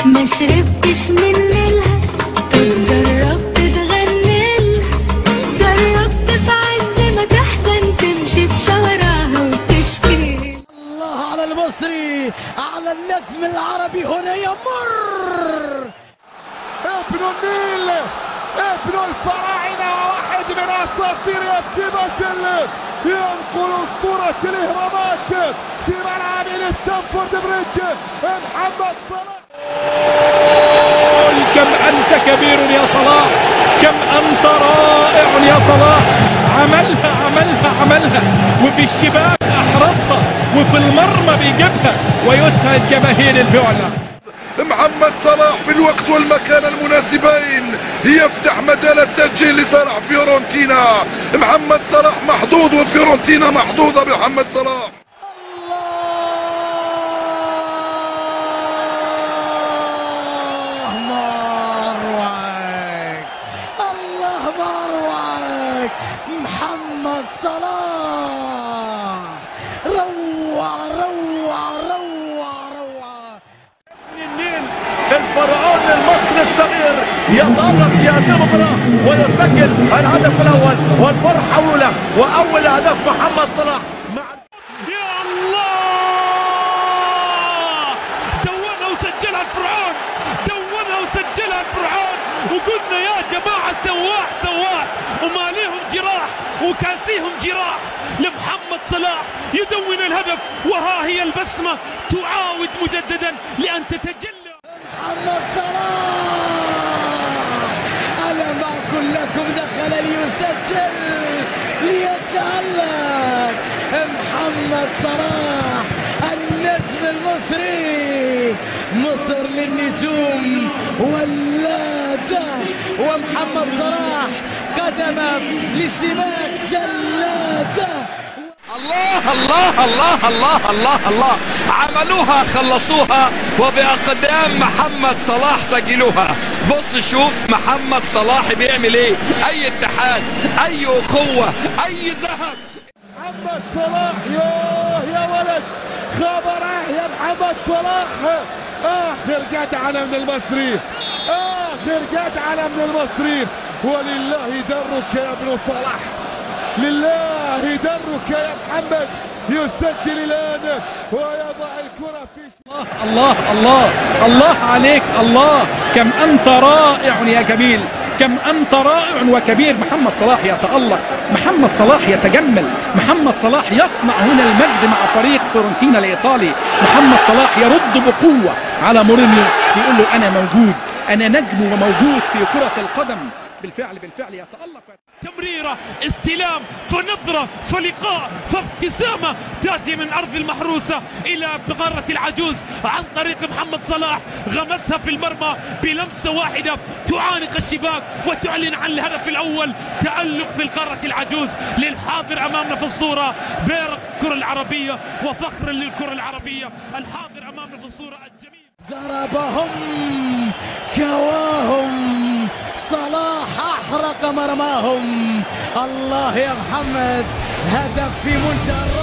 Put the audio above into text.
ما شربتش من نيلها، طب جربت تغني لها، جربت في عز ما تحزن تمشي بشوارعها وتشكي. الله على المصري، على النجم العربي هنا يمر ابن النيل، ابن الفراعنة وواحد من أساطير FC بازل، ينقل أسطورة الإهرامات في ملعب ستانفورد بريدج محمد صلاح. كم أنت كبير يا صلاح، كم أنت رائع يا صلاح. عملها وفي الشباك أحرزها وفي المرمى بيجيبها ويسعد جماهير الفعلة. محمد صلاح في الوقت والمكان المناسبين يفتح مجال التسجيل لصالح فيورنتينا. محمد صلاح محظوظ وفيورنتينا محظوظة بمحمد صلاح. الله مروعك محمد صلاح، روعة النيل الفرعون المصري الصغير يتألق في هذه المباراة ويسجل الهدف الأول والفرحة أولى وأول هدف محمد صلاح. يا الله، دونها وسجلها الفرعون، دونها وسجلها الفرعون، وقلنا يا جماعة سواح وما ليهم جراح وكاسيهم جراح لمحمد صلاح يدون الهدف، وها هي البسمة تعاود مجددا لأن تتجلى. محمد صلاح، ألم أقل لكم دخل ليسجل ليتألق محمد صلاح النجم المصري، مصر للنجوم ولاده، ومحمد صلاح قدمه لشباك جلاده. الله عملوها خلصوها وبأقدام محمد صلاح سجلوها. بص شوف محمد صلاح بيعمل ايه، اي اتحاد، اي اخوة، اي ذهب. محمد صلاح يا ولد، خبره يا محمد صلاح، اخر جدعنة من المصري، اخر جدعنة من المصري. ولله درك يا ابن صلاح، لله درك يا محمد. يسجل الآن ويضع الكرة في الله عليك، الله كم أنت رائع يا جميل، كم أنت رائع وكبير. محمد صلاح يتألق، محمد صلاح يتجمل، محمد صلاح يصنع هنا المجد مع فريق فيورنتينا الإيطالي. محمد صلاح يرد بقوة على مورينيو، يقول له أنا موجود، أنا نجم وموجود في كرة القدم. بالفعل يتألق. تمريرة، استلام، فنظرة، فلقاء، فابتسامة تأتي من أرض المحروسة إلى بغارة العجوز عن طريق محمد صلاح، غمسها في المرمى بلمسة واحدة تعانق الشباك وتعلن عن الهدف الأول. تألق في القارة العجوز للحاضر أمامنا في الصورة، بيرق الكرة العربية وفخر للكرة العربية، الحاضر أمامنا في الصورة الجميل. ضربهم كواهم، صلاح أحرق مرماهم. الله يا محمد، هدف في منتهى